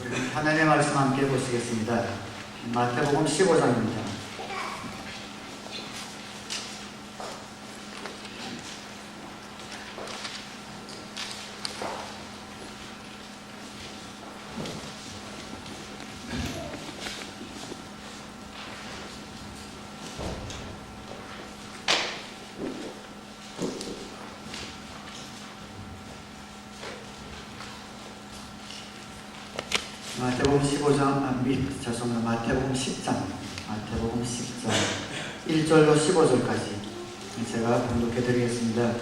하나님의 말씀 함께 보시겠습니다. 마태복음 15장입니다. 마태복음 10장 1절로 15절까지 제가 봉독해 드리겠습니다.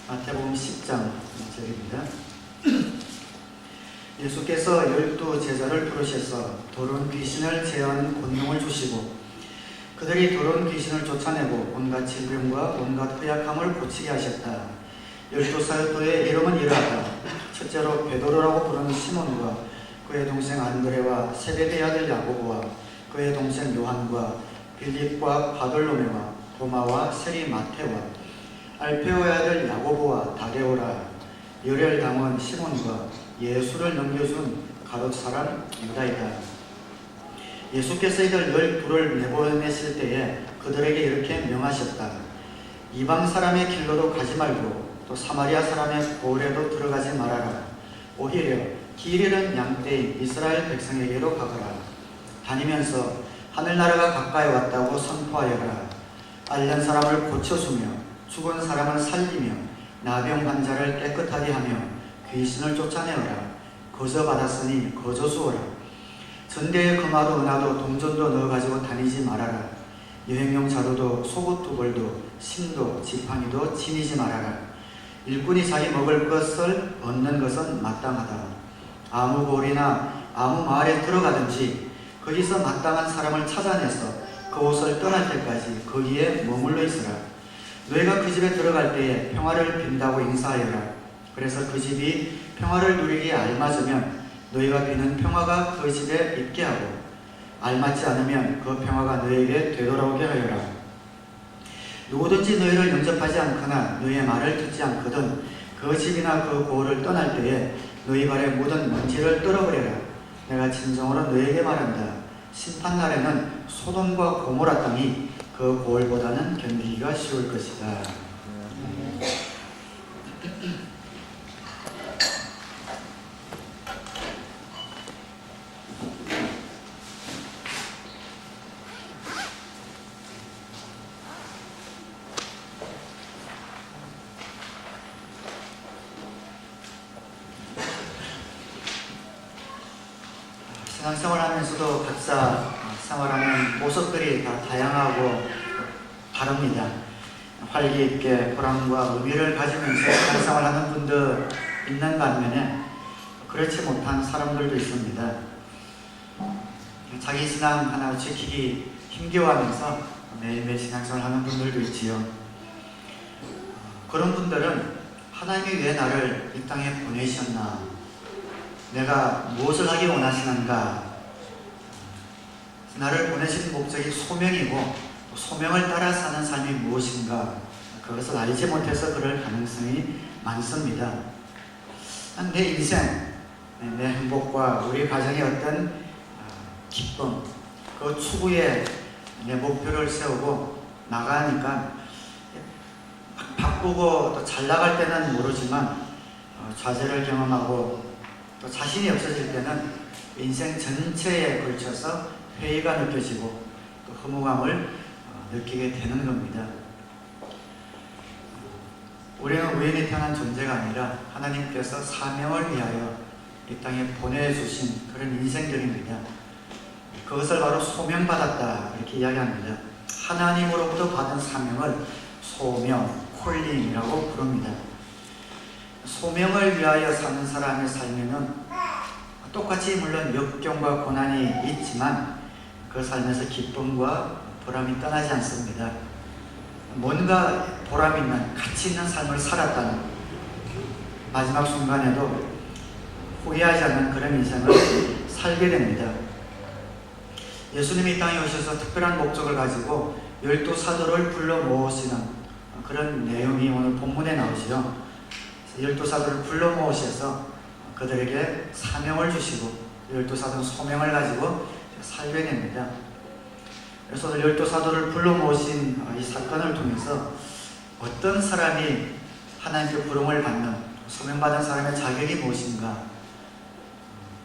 마태복음 10장 1절입니다. 예수께서 12 제자를 부르셔서 더러운 귀신을 제어하는 권능을 주시고 그들이 더러운 귀신을 쫓아내고 온갖 질병과 온갖 허약함을 고치게 하셨다. 12 사도의 이름은 이러하다. 첫째로 베드로라고 부르는 시몬과 그의 동생 안드레와 세베대의 아들 야고보와 그의 동생 요한과 빌립과 바돌로메와 도마와 세리 마테와 알페오의 아들 야고보와 다데오라 열혈당원 시몬과 예수를 넘겨준 가롯 사람 유다이다. 예수께서 이들 12를 내보내실 때에 그들에게 이렇게 명하셨다. 이방 사람의 길로도 가지 말고 또 사마리아 사람의 고을에도 들어가지 말아라. 오히려 길 잃은 양떼인 이스라엘 백성에게로 가거라. 다니면서 하늘나라가 가까이 왔다고 선포하여라. 앓는 사람을 고쳐주며 죽은 사람을 살리며 나병 환자를 깨끗하게 하며 귀신을 쫓아내어라. 거저 받았으니 거저 주어라. 전대에 금화도 은화도 동전도 넣어가지고 다니지 말아라. 여행용 자루도 속옷 두 벌도 심도 지팡이도 지니지 말아라. 일꾼이 자기 먹을 것을 얻는 것은 마땅하다. 아무 고을이나 아무 마을에 들어가든지 거기서 마땅한 사람을 찾아내서 그 옷을 떠날 때까지 거기에 머물러 있으라. 너희가 그 집에 들어갈 때에 평화를 빈다고 인사하여라. 그래서 그 집이 평화를 누리기에 알맞으면 너희가 비는 평화가 그 집에 있게 하고 알맞지 않으면 그 평화가 너희에게 되돌아오게 하여라. 누구든지 너희를 영접하지 않거나 너희의 말을 듣지 않거든 그 집이나 그 고을을 떠날 때에 너희 발에 묻은 먼지를 떨어버려라. 내가 진정으로 너희에게 말한다. 심판날에는 소돔과 고모라 땅이 그 고을보다는 견디기가 쉬울 것이다. 신앙생활 하면서도 각자 생활하는 모습들이 다 다양하고 다릅니다. 활기 있게 보람과 의미를 가지면서 신앙생활 하는 분들 있는 반면에 그렇지 못한 사람들도 있습니다. 자기 신앙 하나 지키기 힘겨워하면서 매일매일 신앙생활 하는 분들도 있지요. 그런 분들은 하나님이 왜 나를 이 땅에 보내셨나? 내가 무엇을 하기 원하시는가? 나를 보내신 목적이 소명이고 소명을 따라 사는 삶이 무엇인가? 그것을 알지 못해서 그럴 가능성이 많습니다. 내 인생, 내 행복과 우리 가정의 어떤 기쁨, 그 추구에 내 목표를 세우고 나가니까 바쁘고 또 잘 나갈 때는 모르지만 좌절을 경험하고 또 자신이 없어질 때는 인생 전체에 걸쳐서 회의가 느껴지고 또 허무감을 느끼게 되는 겁니다. 우리는 우연히 태어난 존재가 아니라 하나님께서 사명을 위하여 이 땅에 보내주신 그런 인생들입니다. 그것을 바로 소명받았다 이렇게 이야기합니다. 하나님으로부터 받은 사명을 소명, 콜링이라고 부릅니다. 소명을 위하여 사는 사람의 삶에는 똑같이 물론 역경과 고난이 있지만 그 삶에서 기쁨과 보람이 떠나지 않습니다. 뭔가 보람 있는 가치 있는 삶을 살았다는 마지막 순간에도 후회하지 않는 그런 인생을 살게 됩니다. 예수님이 이 땅에 오셔서 특별한 목적을 가지고 12 사도를 불러 모으시는 그런 내용이 오늘 본문에 나오지요. 12 사도를 불러 모으셔서 그들에게 사명을 주시고 열두 사도는 소명을 가지고 살게 됩니다. 그래서 열두 사도를 불러 모으신 이 사건을 통해서 어떤 사람이 하나님께 부름을 받는, 소명받은 사람의 자격이 무엇인가,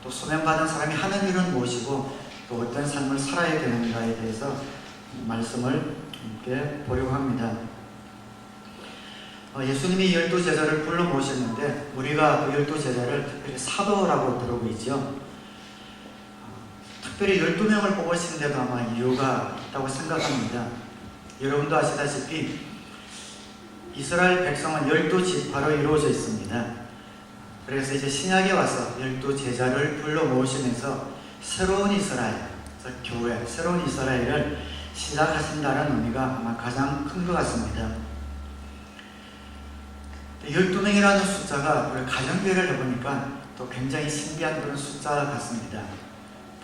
또 소명받은 사람이 하는 일은 무엇이고 또 어떤 삶을 살아야 되는가에 대해서 말씀을 함께 보려고 합니다. 예수님이 12제자를 불러 모으셨는데 우리가 그 12제자를 특별히 사도라고 부르고 있죠. 특별히 12명을 뽑으시는데도 아마 이유가 있다고 생각합니다. 여러분도 아시다시피 이스라엘 백성은 12지파로 이루어져 있습니다. 그래서 이제 신약에 와서 12제자를 불러 모으시면서 새로운 이스라엘, 교회, 새로운 이스라엘을 시작하신다는 의미가 아마 가장 큰 것 같습니다. 12명이라는 숫자가 우리 가정교회를 해보니까 또 굉장히 신기한 그런 숫자 같습니다.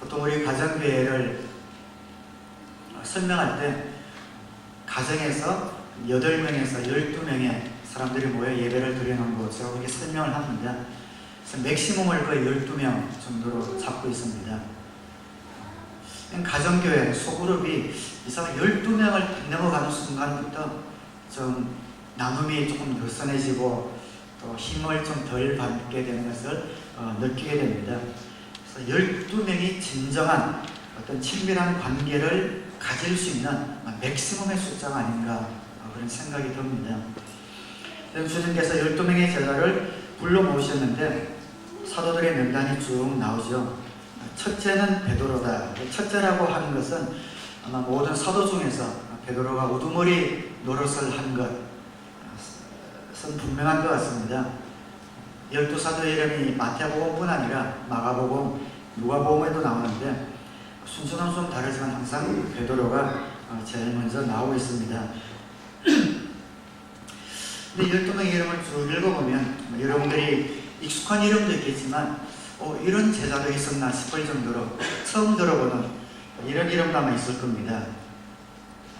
보통 우리 가정교회를 설명할 때 가정에서 8명에서 12명의 사람들이 모여 예배를 드리는 것으로 그렇게 설명을 합니다. 그래서 맥시멈을 거의 12명 정도로 잡고 있습니다. 가정교회 소그룹이 이상 12명을 넘어가는 순간부터 좀 나눔이 조금 느슨해지고 또 힘을 좀 덜 받게 되는 것을 느끼게 됩니다. 그래서 12명이 진정한 어떤 친밀한 관계를 가질 수 있는 맥시멈의 숫자가 아닌가 그런 생각이 듭니다. 주님께서 12명의 제자를 불러 모으셨는데 사도들의 명단이 쭉 나오죠. 첫째는 베드로다. 첫째라고 하는 것은 아마 모든 사도 중에서 베드로가 우두머리 노릇을 한 것은 분명한 것 같습니다. 12사도의 이름이 마태복음뿐 아니라 마가복음, 누가복음에도 나오는데 순서는 좀 다르지만 항상 베드로가 제일 먼저 나오고 있습니다. 근데 12명의 이름을 쭉 읽어보면 여러분들이 익숙한 이름도 있겠지만 이런 제자도 있었나 싶을 정도로 처음 들어보는 이런 이름도 아마 있을 겁니다.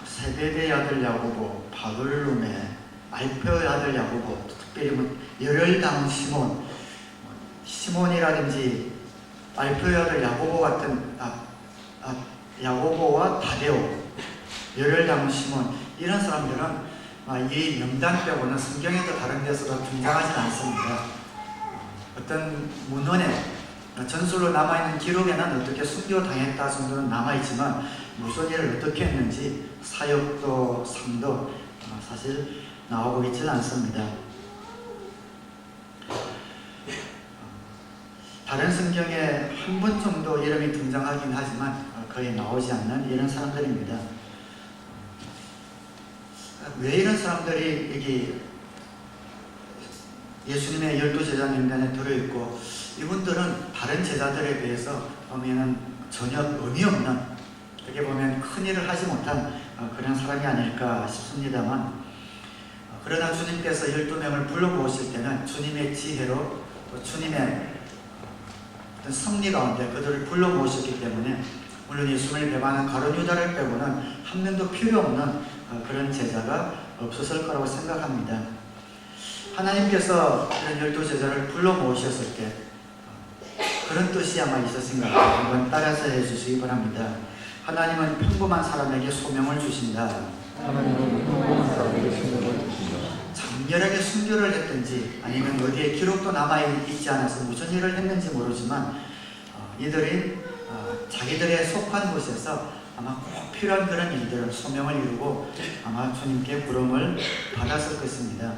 세베대의 아들 야고보, 바글룸의 알페오의 아들 야고보, 특별히 열혈 담은 시몬이라든지 알페오의 아들 야고보 같은 야고보와 다데오, 열혈 담은 시몬, 이런 사람들은 이 명단 빼고는 성경에도 다른 데서도 등장하지 않습니다. 어떤 문헌에 전술로 남아있는 기록에는 어떻게 순교당했다 정도는 남아있지만 무슨 일을 어떻게 했는지 사역도 삶도 사실 나오고 있지는 않습니다. 다른 성경에 한 번 정도 이름이 등장하긴 하지만 거의 나오지 않는 이런 사람들입니다. 왜 이런 사람들이 여기 예수님의 12제자 명단에 들어있고 이분들은 다른 제자들에 비해서 보면 전혀 의미 없는, 어떻게 보면 큰 일을 하지 못한 그런 사람이 아닐까 싶습니다만, 그러나 주님께서 12명을 불러 모으실 때는 주님의 지혜로 또 주님의 어떤 섭리 가운데 그들을 불러 모으셨기 때문에 물론 예수님을 배반한 가룟 유다를 빼고는 한 명도 필요 없는 그런 제자가 없었을 거라고 생각합니다. 하나님께서 이런 12제자를 불러 모으셨을 때 그런 뜻이 아마 있었을 것 같아요. 한번 따라서 해주시기 바랍니다. 하나님은 평범한 사람에게 소명을 주신다. 장렬하게 순교를 했든지 아니면 어디에 기록도 남아있지 않아서 무슨 일을 했는지 모르지만 이들이 자기들의 속한 곳에서 아마 꼭 필요한 그런 일들을 소명을 이루고 아마 주님께 부름을 받았을 것입니다.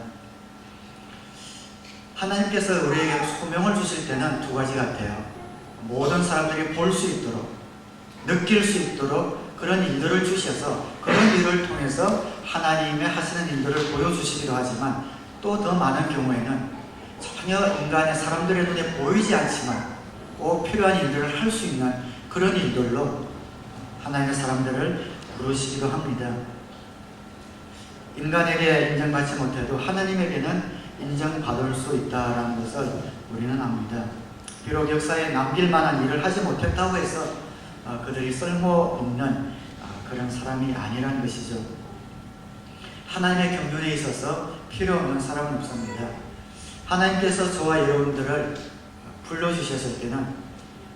하나님께서 우리에게 소명을 주실 때는 두 가지 같아요. 모든 사람들이 볼 수 있도록, 느낄 수 있도록 그런 일들을 주셔서 그런 일을 통해서 하나님의 하시는 일들을 보여주시기도 하지만 또 더 많은 경우에는 전혀 인간의 사람들의 눈에 보이지 않지만 꼭 필요한 일들을 할 수 있는 그런 일들로 하나님의 사람들을 부르시기도 합니다. 인간에게 인정받지 못해도 하나님에게는 인정받을 수 있다는 것을 우리는 압니다. 비록 역사에 남길 만한 일을 하지 못했다고 해서 그들이 쓸모없는 그런 사람이 아니라는 것이죠. 하나님의 경륜에 있어서 필요 없는 사람은 없습니다. 하나님께서 저와 여러분들을 불러주셨을 때는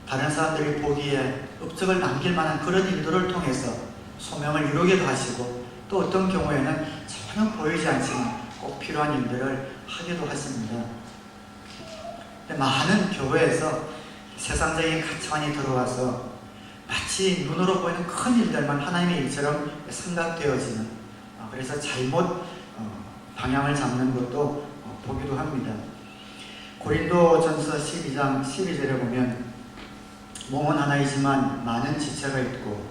다른 사람들이 보기에 업적을 남길 만한 그런 일들을 통해서 소명을 이루기도 하시고, 또 어떤 경우에는 전혀 보이지 않지만 꼭 필요한 일들을 하기도 하십니다. 많은 교회에서 세상적인 가치관이 들어와서 마치 눈으로 보이는 큰 일들만 하나님의 일처럼 생각되어지는, 그래서 잘못 방향을 잡는 것도 보기도 합니다. 고린도전서 12장 12절에 보면 몸은 하나이지만 많은 지체가 있고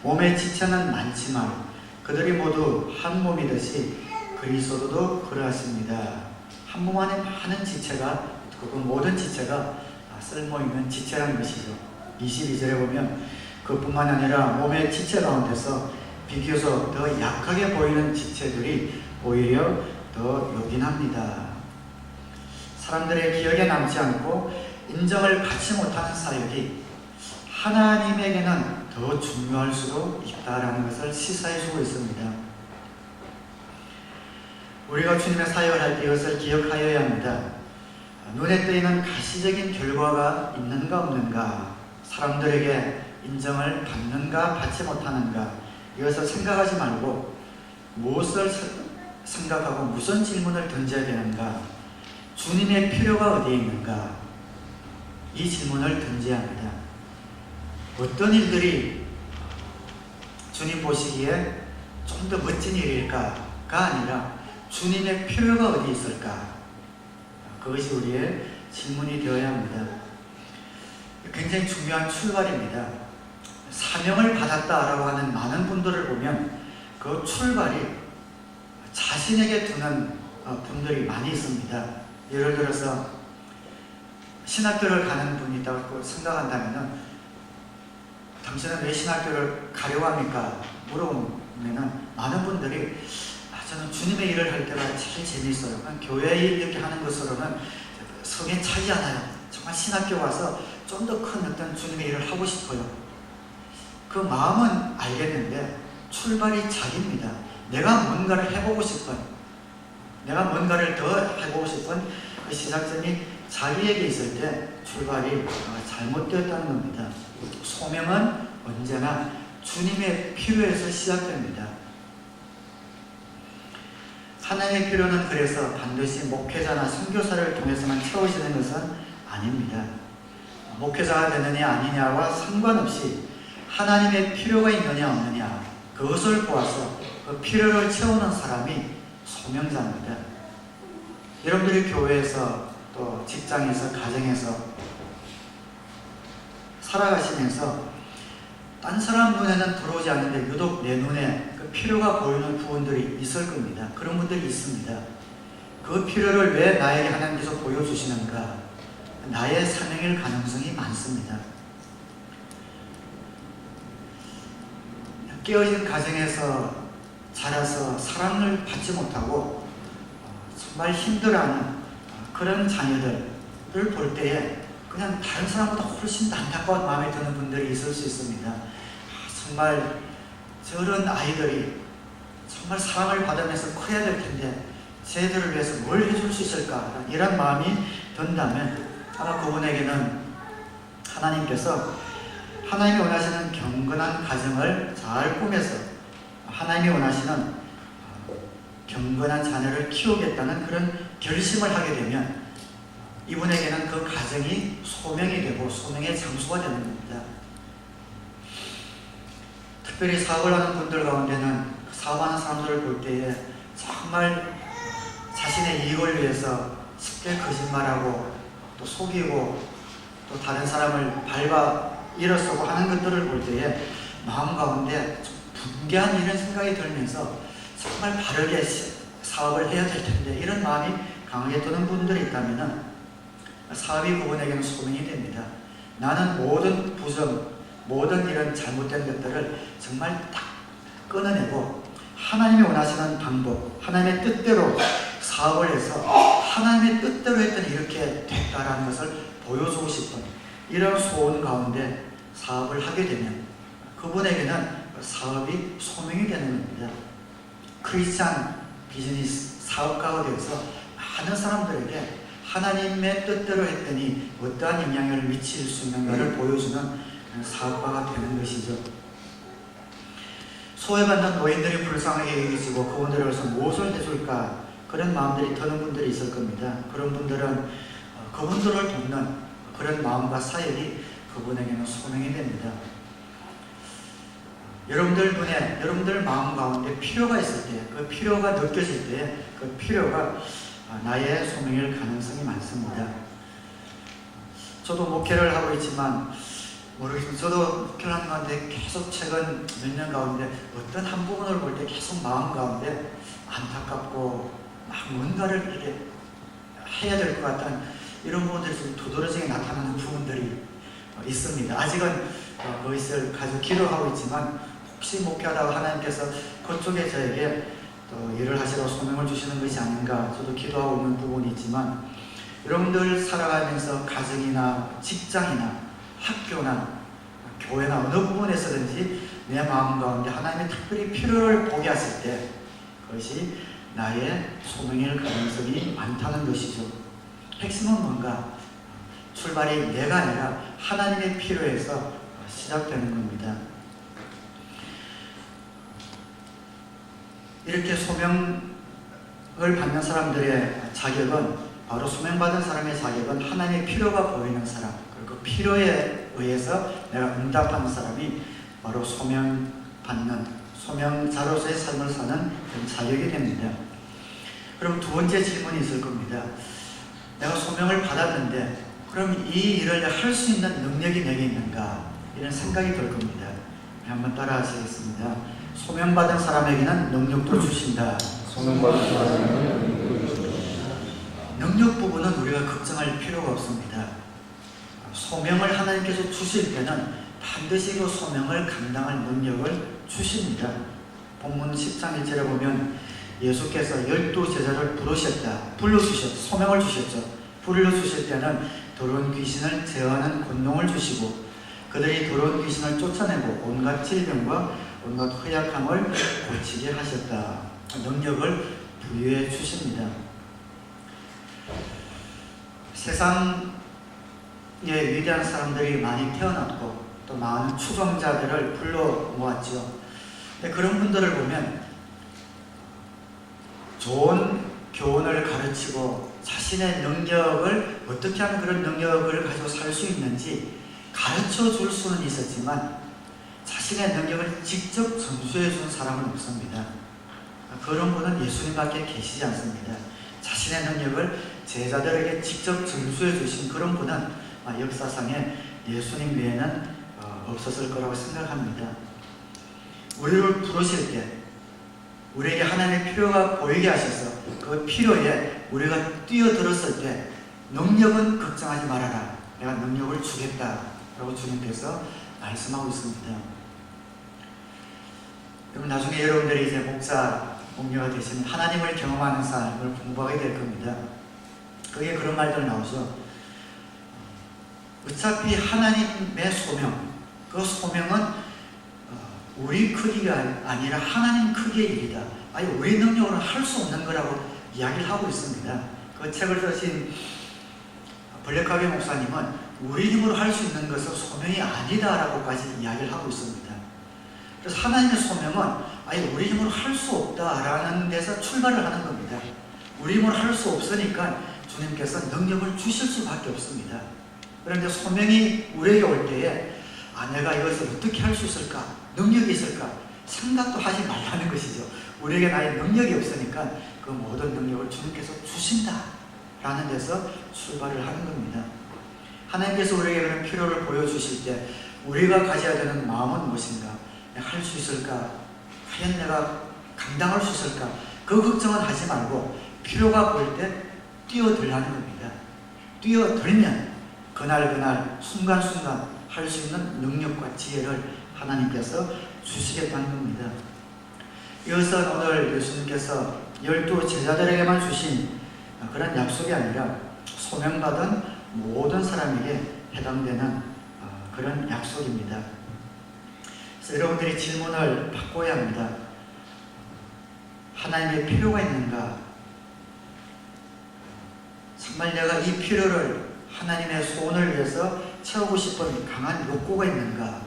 몸의 지체는 많지만 그들이 모두 한 몸이듯이 그리스도도 그러하십니다. 한 몸 안에 많은 지체가, 그 모든 지체가 쓸모있는 지체라는 것이죠. 22절에 보면 그뿐만 아니라 몸의 지체 가운데서 비교적 더 약하게 보이는 지체들이 오히려 더 요긴합니다. 사람들의 기억에 남지 않고 인정을 받지 못하는 사역이 하나님에게는 더 중요할 수도 있다라는 것을 시사해주고 있습니다. 우리가 주님의 사역을 할 때 이것을 기억하여야 합니다. 눈에 띄는 가시적인 결과가 있는가 없는가, 사람들에게 인정을 받는가 받지 못하는가, 이것을 생각하지 말고 무엇을 생각하고 무슨 질문을 던져야 되는가, 주님의 필요가 어디에 있는가, 이 질문을 던져야 합니다. 어떤 일들이 주님 보시기에 좀 더 멋진 일일까가 아니라 주님의 필요가 어디 있을까, 그것이 우리의 질문이 되어야 합니다. 굉장히 중요한 출발입니다. 사명을 받았다라고 하는 많은 분들을 보면 그 출발이 자신에게 두는 분들이 많이 있습니다. 예를 들어서 신학교를 가는 분이 있다고 생각한다면 당신은 왜 신학교를 가려고 합니까? 물어보면 많은 분들이 저는 주님의 일을 할 때가 제일 재미있어요. 교회 일 이렇게 하는 것으로는 성에 차지 않아요. 정말 신학교 와서 좀 더 큰 어떤 주님의 일을 하고 싶어요. 그 마음은 알겠는데 출발이 자기입니다. 내가 뭔가를 해보고 싶은, 내가 뭔가를 더 해보고 싶은 그 시작점이 자기에게 있을 때 출발이 잘못되었다는 겁니다. 소명은 언제나 주님의 필요에서 시작됩니다. 하나님의 필요는 그래서 반드시 목회자나 선교사를 통해서만 채워지는 것은 아닙니다. 목회자가 되느냐 아니냐와 상관없이 하나님의 필요가 있느냐 없느냐, 그것을 보아서 그 필요를 채우는 사람이 소명자입니다. 여러분들이 교회에서 또 직장에서 가정에서 살아가시면서 딴 사람 눈에는 들어오지 않는데 유독 내 눈에 그 필요가 보이는 부분들이 있을 겁니다. 그런 분들이 있습니다. 그 필요를 왜 나에게 하나님께서 보여주시는가? 나의 사명일 가능성이 많습니다. 깨어진 가정에서 자라서 사랑을 받지 못하고 정말 힘들어하는 그런 자녀들을 볼 때에 그냥 다른 사람보다 훨씬 안타까운 마음이 드는 분들이 있을 수 있습니다. 정말 저런 아이들이 정말 사랑을 받으면서 커야 될 텐데 쟤들을 위해서 뭘 해줄 수 있을까, 이런 마음이 든다면 아마 그분에게는 하나님께서 하나님이 원하시는 경건한 가정을 잘 꾸며서 하나님이 원하시는 경건한 자녀를 키우겠다는 그런 결심을 하게 되면 이분에게는 그 가정이 소명이 되고 소명의 장소가 되는 겁니다. 특별히 사업을 하는 분들 가운데는 사업하는 사람들을 볼 때에 정말 자신의 이익을 위해서 쉽게 거짓말하고 또 속이고 또 다른 사람을 밟아 일어서고 하는 것들을 볼 때에 마음 가운데 좀 분개한 이런 생각이 들면서 정말 바르게 사업을 해야 될 텐데, 이런 마음이 강하게 드는 분들이 있다면 사업이 그분에게는 소명이 됩니다. 나는 모든 부정, 모든 이런 잘못된 것들을 정말 딱 끊어내고 하나님이 원하시는 방법, 하나님의 뜻대로 사업을 해서 하나님의 뜻대로 했더니 이렇게 됐다라는 것을 보여주고 싶은 이런 소원 가운데 사업을 하게 되면 그분에게는 사업이 소명이 되는 겁니다. 크리스찬 비즈니스 사업가가 되어서 많은 사람들에게 하나님의 뜻대로 했더니 어떠한 영향을 미칠 수 있는가를 보여주는 사업가가 되는 것이죠. 소외받는 노인들이 불쌍하게 여기지고 그분들을 위해서 무엇을 해줄까 그런 마음들이 드는 분들이 있을 겁니다. 그런 분들은 그분들을 돕는 그런 마음과 사역이 그분에게는 소명이 됩니다. 여러분들 눈에, 여러분들 마음 가운데 필요가 있을 때, 그 필요가 느껴질 때, 그 필요가 나의 소명일 가능성이 많습니다. 저도 목회를 하고 있지만 모르겠지만 저도 목회를 하는 가운데 계속 최근 몇 년 가운데 어떤 한 부분을 볼 때 계속 마음 가운데 안타깝고 막 뭔가를 이렇게 해야 될 것 같은 이런 부분들이 좀 두드러지게 나타나는 부분들이 있습니다. 아직은 그것을 가지고 기도하고 있지만 혹시 목회하다가 하나님께서 그쪽에 저에게 또 일을 하시러 소명을 주시는 것이 아닌가 저도 기도하고 있는 부분이 있지만 여러분들 살아가면서 가정이나 직장이나 학교나 교회나 어느 부분에서든지 내 마음 가운데 하나님의 특별히 필요를 보게 하실 때 그것이 나의 소명일 가능성이 많다는 것이죠. 핵심은 뭔가? 출발이 내가 아니라 하나님의 필요에서 시작되는 겁니다. 이렇게 소명을 받는 사람들의 자격은 바로 소명받은 사람의 자격은 하나님의 필요가 보이는 사람 그리고 필요에 의해서 내가 응답하는 사람이 바로 소명받는 소명자로서의 삶을 사는 그런 자격이 됩니다. 그럼 두 번째 질문이 있을 겁니다. 내가 소명을 받았는데 그럼 이 일을 할 수 있는 능력이 내게 있는가 이런 생각이 들 겁니다. 한번 따라 하시겠습니다. 소명받은 사람에게는 능력도 주신다. 소명받은 사람에게는 능력도 주신다. 능력 부분은 우리가 걱정할 필요가 없습니다. 소명을 하나님께서 주실 때는 반드시 그 소명을 감당할 능력을 주십니다. 본문 13, 1절에 보면 예수께서 12제자를 불러주셨죠. 소명을 주셨죠. 불러주실 때는 더러운 귀신을 제어하는 권능을 주시고 그들이 더러운 귀신을 쫓아내고 온갖 질병과 온갖 허약함을 고치게 하셨다. 능력을 부여해 주십니다. 세상에 위대한 사람들이 많이 태어났고 또 많은 추종자들을 불러 모았죠. 근데 그런 분들을 보면 좋은 교훈을 가르치고 자신의 능력을 어떻게 하면 그런 능력을 가지고 살 수 있는지 가르쳐 줄 수는 있었지만 자신의 능력을 직접 전수해 준 사람은 없습니다. 그런 분은 예수님밖에 계시지 않습니다. 자신의 능력을 제자들에게 직접 전수해 주신 그런 분은 역사상에 예수님 외에는 없었을 거라고 생각합니다. 우리를 부르실 때 우리에게 하나님의 필요가 보이게 하셔서 그 필요에 우리가 뛰어들었을 때 능력은 걱정하지 말아라. 내가 능력을 주겠다라고 주님께서 말씀하고 있습니다. 그럼 나중에 여러분들이 이제 목녀가 되시면 하나님을 경험하는 삶을 공부하게 될 겁니다. 거기에 그런 말들 나오죠. 어차피 하나님의 소명, 그 소명은 우리 크기가 아니라 하나님 크기의 일이다. 아니 우리 능력으로는 할 수 없는 거라고 이야기를 하고 있습니다. 그 책을 쓰신 블랙하게 목사님은 우리 힘으로 할 수 있는 것은 소명이 아니다라고까지 이야기를 하고 있습니다. 그래서 하나님의 소명은 아니 우리 힘으로 할 수 없다라는 데서 출발을 하는 겁니다. 우리 힘으로 할 수 없으니까 주님께서 능력을 주실 수밖에 없습니다. 그런데 소명이 우리에게 올 때에 내가 이것을 어떻게 할 수 있을까? 능력이 있을까? 생각도 하지 말라는 것이죠. 우리에게 나의 능력이 없으니까 그 모든 능력을 주님께서 주신다라는 데서 출발을 하는 겁니다. 하나님께서 우리에게 그런 필요를 보여주실 때 우리가 가져야 되는 마음은 무엇인가? 할 수 있을까? 과연 내가 감당할 수 있을까? 그 걱정은 하지 말고 필요가 보일 때 뛰어들라는 겁니다. 뛰어들면 그날 순간순간 할 수 있는 능력과 지혜를 하나님께서 주시겠다는 겁니다. 이것은 오늘 예수님께서 12제자들에게만 주신 그런 약속이 아니라 소명받은 모든 사람에게 해당되는 그런 약속입니다. 그래서 여러분들이 질문을 바꿔야 합니다. 하나님의 필요가 있는가? 정말 내가 이 필요를 하나님의 소원을 위해서 채우고 싶은 강한 욕구가 있는가?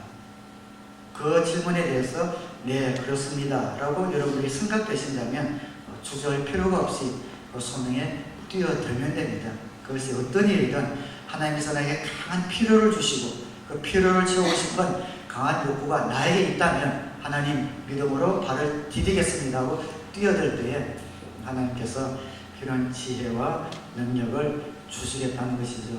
그 질문에 대해서 네, 그렇습니다 라고 여러분들이 생각되신다면 주저할 필요가 없이 그 소명에 뛰어들면 됩니다. 그것이 어떤 일이든 하나님께서 나에게 강한 필요를 주시고 그 필요를 채우고 싶은 강한 욕구가 나에게 있다면 하나님 믿음으로 발을 디디겠습니다 하고 뛰어들 때에 하나님께서 필요한 지혜와 능력을 주시겠다는 것이죠.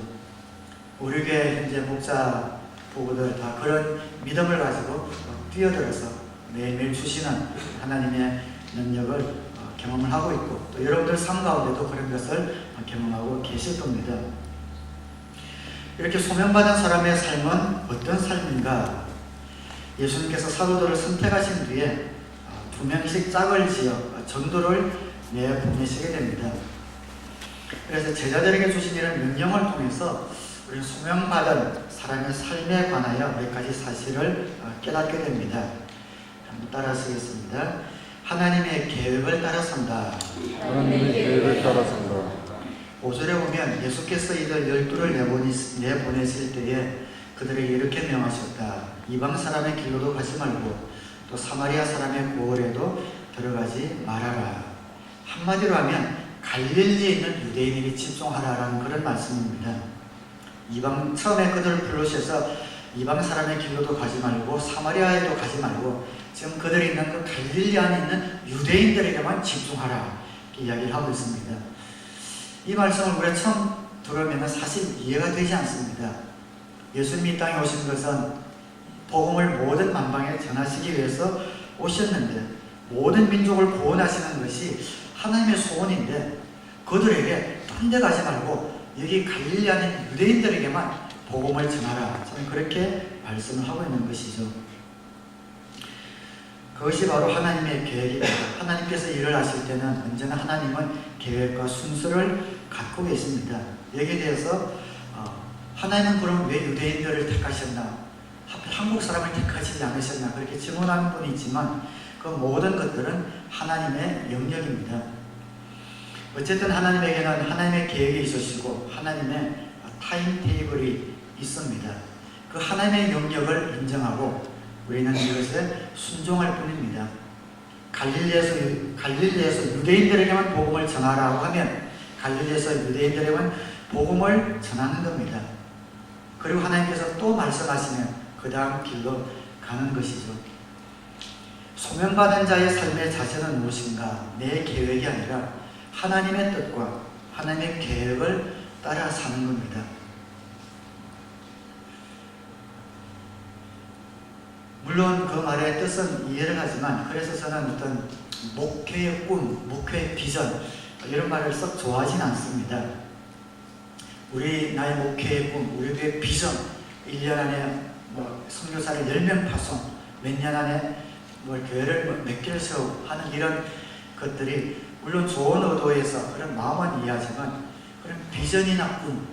우리 교회 현재 목사 부부들 다 그런 믿음을 가지고 뛰어들어서 매일매일 주시는 하나님의 능력을 경험을 하고 있고 또 여러분들 삶 가운데도 그런 것을 경험하고 계실 겁니다. 이렇게 소명받은 사람의 삶은 어떤 삶인가? 예수님께서 사도들을 선택하신 뒤에 2명씩 짝을 지어 전도를 내보내시게 됩니다. 그래서 제자들에게 주신 이런 명령을 통해서 우리는 소명받은 사람의 삶에 관하여 몇 가지 사실을 깨닫게 됩니다. 한번 따라하시겠습니다. 하나님의 계획을 따라 산다. 하나님의 계획을 따라 산다. 5절에 보면 예수께서 이들 12를 내보내실 때에 그들에게 이렇게 명하셨다. 이방 사람의 길로도 가지 말고 또 사마리아 사람의 고을에도 들어가지 말아라. 한마디로 하면 갈릴리에 있는 유대인에게 집중하라라는 그런 말씀입니다. 처음에 그들을 부르셔서 이방 사람의 길로도 가지 말고 사마리아에도 가지 말고 지금 그들이 있는 그 갈릴리 안에 있는 유대인들에게만 집중하라 이렇게 이야기를 하고 있습니다. 이 말씀을 우리가 처음 들으면 사실 이해가 되지 않습니다. 예수님이 이 땅에 오신 것은 복음을 모든 만방에 전하시기 위해서 오셨는데 모든 민족을 구원하시는 것이 하나님의 소원인데 그들에게 딴 데 가지 말고 여기 갈릴리 안에 유대인들에게만 복음을 전하라. 저는 그렇게 말씀을 하고 있는 것이죠. 그것이 바로 하나님의 계획입니다. 하나님께서 일을 하실 때는 언제나 하나님은 계획과 순서를 갖고 계십니다. 여기에 대해서 하나님은 그럼 왜 유대인들을 택하셨나? 하필 한국 사람을 택하시지 않으셨나? 그렇게 질문하는 분이 있지만 그 모든 것들은 하나님의 영역입니다. 어쨌든 하나님에게는 하나님의 계획이 있으시고 하나님의 타임 테이블이 있습니다. 그 하나님의 영역을 인정하고 우리는 이것에 순종할 뿐입니다. 갈릴리에서 유대인들에게만 복음을 전하라고 하면 갈릴리에서 유대인들에게만 복음을 전하는 겁니다. 그리고 하나님께서 또 말씀하시면 그 다음 길로 가는 것이죠. 소명받은 자의 삶의 자세는 무엇인가? 내 계획이 아니라 하나님의 뜻과 하나님의 계획을 따라 사는 겁니다. 물론 그 말의 뜻은 이해를 하지만 그래서 저는 어떤 목회의 꿈, 목회의 비전 이런 말을 썩 좋아하진 않습니다. 나의 목회의 꿈, 우리 교회의 비전 1년 안에 선교사를 10명 파송, 몇 년 안에 교회를 몇 개를 세우고 하는 이런 것들이 물론 좋은 의도에서 그런 마음은 이해하지만 그런 비전이나 꿈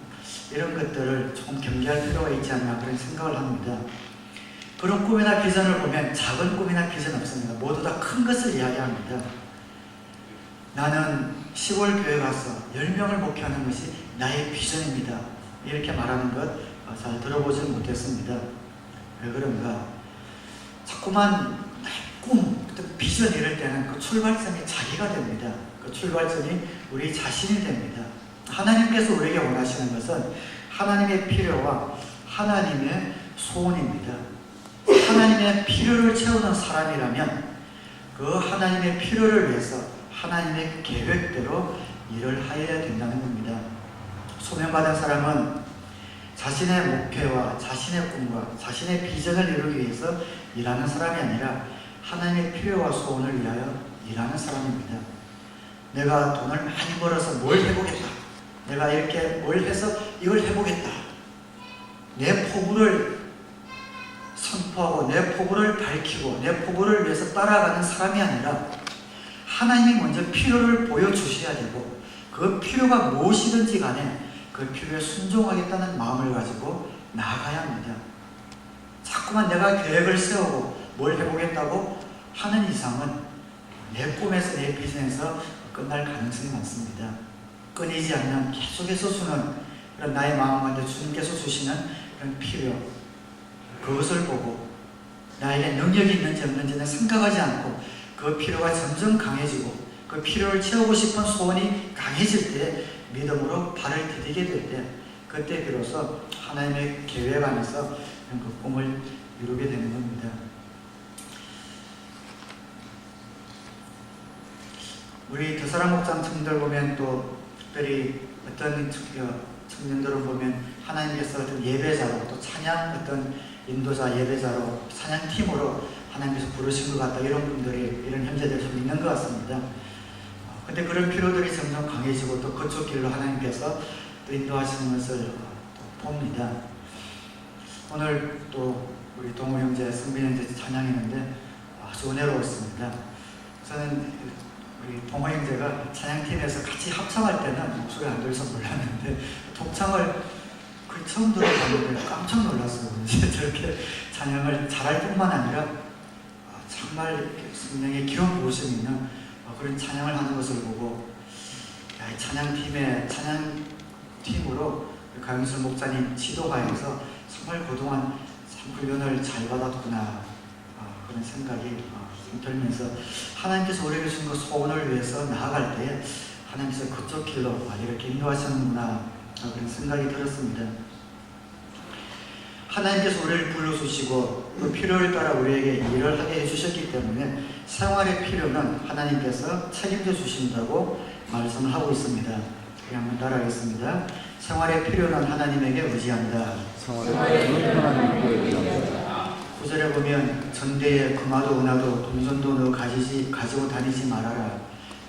이런 것들을 조금 경계할 필요가 있지 않나 그런 생각을 합니다. 그런 꿈이나 비전을 보면 작은 꿈이나 비전 없습니다. 모두 다 큰 것을 이야기합니다. 나는 시골 교회 가서 10명을 목회하는 것이 나의 비전입니다. 이렇게 말하는 것 잘 들어보지 못했습니다. 왜 그런가? 자꾸만 꿈, 비전 이럴 때는 그 출발점이 자기가 됩니다. 그 출발점이 우리 자신이 됩니다. 하나님께서 우리에게 원하시는 것은 하나님의 필요와 하나님의 소원입니다. 하나님의 필요를 채우는 사람이라면 그 하나님의 필요를 위해서 하나님의 계획대로 일을 하여야 된다는 겁니다. 소명받은 사람은 자신의 목표와 자신의 꿈과 자신의 비전을 이루기 위해서 일하는 사람이 아니라 하나님의 필요와 소원을 위하여 일하는 사람입니다. 내가 돈을 많이 벌어서 뭘 해보겠다. 내가 이렇게 뭘 해서 이걸 해보겠다. 내 포부를 선포하고 내 포부를 밝히고 내 포부를 위해서 따라가는 사람이 아니라 하나님이 먼저 필요를 보여주셔야 되고 그 필요가 무엇이든지 간에 그 필요에 순종하겠다는 마음을 가지고 나아가야 합니다. 자꾸만 내가 계획을 세우고 뭘 해보겠다고 하는 이상은 내 꿈에서 내 비전에서 끝날 가능성이 많습니다. 끊이지 않는 계속해서 주는 그런 나의 마음 가운데 주님께서 주시는 그런 필요, 그것을 보고 나에게 능력이 있는지 없는지는 생각하지 않고 그 필요가 점점 강해지고 그 필요를 채우고 싶은 소원이 강해질 때 믿음으로 발을 디디게 될 때 그때 비로소 하나님의 계획 안에서 그 꿈을 이루게 되는 겁니다. 우리 더사랑 목장 청년들 보면 또 특별히 어떤 청년들을 보면 하나님께서 어떤 예배자로 또 찬양 어떤 인도자 예배자로 찬양팀으로 하나님께서 부르신 것 같다 이런 분들이 이런 형제들이 좀 있는 것 같습니다. 근데 그런 필요들이 점점 강해지고 또 그쪽 길로 하나님께서 또 인도하시는 것을 또 봅니다. 오늘 또 우리 동호 형제, 승빈 형제 찬양했는데 아주 은혜로웠습니다. 저는 우리 동호 형제가 찬양팀에서 같이 합창할 때는 목소리 안 들려서 몰랐는데 독창을 거의 처음 들어봤는데 깜짝 놀랐어요. 저렇게 찬양을 잘할 뿐만 아니라 정말 성령의 기름 부으심이 있는 그런 찬양을 하는 것을 보고 찬양팀으로 강윤수 목사님 지도하에서 정말 그동안 참 훈련을 잘 받았구나 그런 생각이 들면서 하나님께서 우리에게 주신 그 소원을 위해서 나아갈 때 하나님께서 그쪽 길로 이렇게 인도하셨는구나 그런 생각이 들었습니다. 하나님께서 우리를 불러주시고 그 필요를 따라 우리에게 일을 하게 해주셨기 때문에 생활의 필요는 하나님께서 책임져 주신다고 말씀을 하고 있습니다. 한번 따라하겠습니다. 생활의 필요는 하나님에게 의지한다. 생활의 필요는 하나님에게 의지한다. 9절에 보면 전대에 금화도 은화도 동전도 너 가지고 다니지 말아라.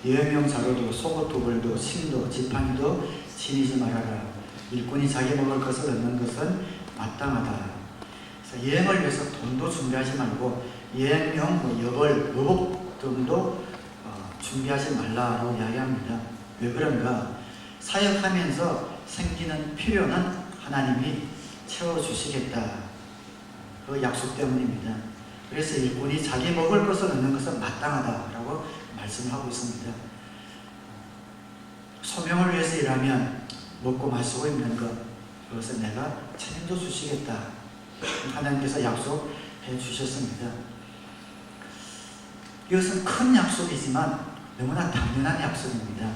여행용 자루도 속옷 도벌도 침도 지팡이도 지니지 말아라. 일꾼이 자기 먹을 것을 얻는 것은 마땅하다. 그래서 여행을 위해서 돈도 준비하지 말고 여행용 여벌, 의복 등도 준비하지 말라고 이야기합니다. 왜 그런가? 사역하면서 생기는 필요는 하나님이 채워주시겠다. 그 약속 때문입니다. 그래서 일꾼이 자기 먹을 것을 얻는 것은 마땅하다라고 말씀하고 있습니다. 소명을 위해서 일하면 먹고 마시고 있는 것, 그것을 내가 책임져 주시겠다. 하나님께서 약속해 주셨습니다. 이것은 큰 약속이지만 너무나 당연한 약속입니다.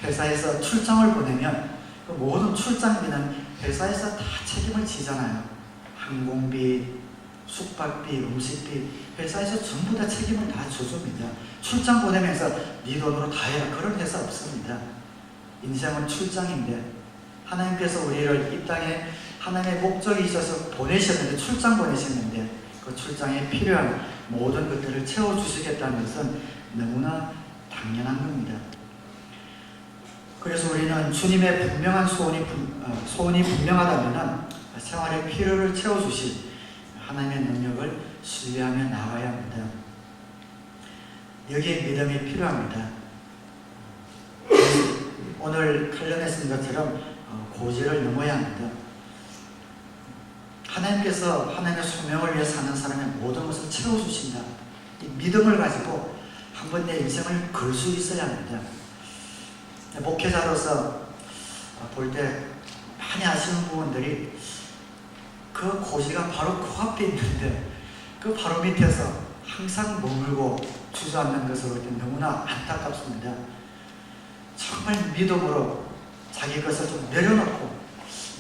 회사에서 출장을 보내면 그 모든 출장비는 회사에서 다 책임을 지잖아요. 항공비, 숙박비, 음식비 회사에서 전부 다 책임을 다 져줍니다. 출장 보내면서 네 돈으로 다 해라 그런 회사 없습니다. 인생은 출장인데 하나님께서 우리를 이 땅에 하나님의 목적이 있어서 보내셨는데 출장 보내셨는데 그 출장에 필요한 모든 것들을 채워주시겠다는 것은 너무나 당연한 겁니다. 그래서 우리는 주님의 분명한 소원이 분명하다면 생활의 필요를 채워주실 하나님의 능력을 신뢰하며 나아가야 합니다. 여기에 믿음이 필요합니다. 오늘 칼럼에쓴 것처럼 고지를 넘어야 합니다. 하나님께서 하나님의 소명을 위해 사는 사람의 모든 것을 채워주신다. 이 믿음을 가지고 한번 내 인생을 걸 수 있어야 합니다. 목회자로서 볼 때 많이 아시는 부분들이 그 고지가 바로 코앞에 있는데 그 바로 밑에서 항상 머물고 주저앉는 것을 볼 때 너무나 안타깝습니다. 정말 믿음으로 자기 것을 좀 내려놓고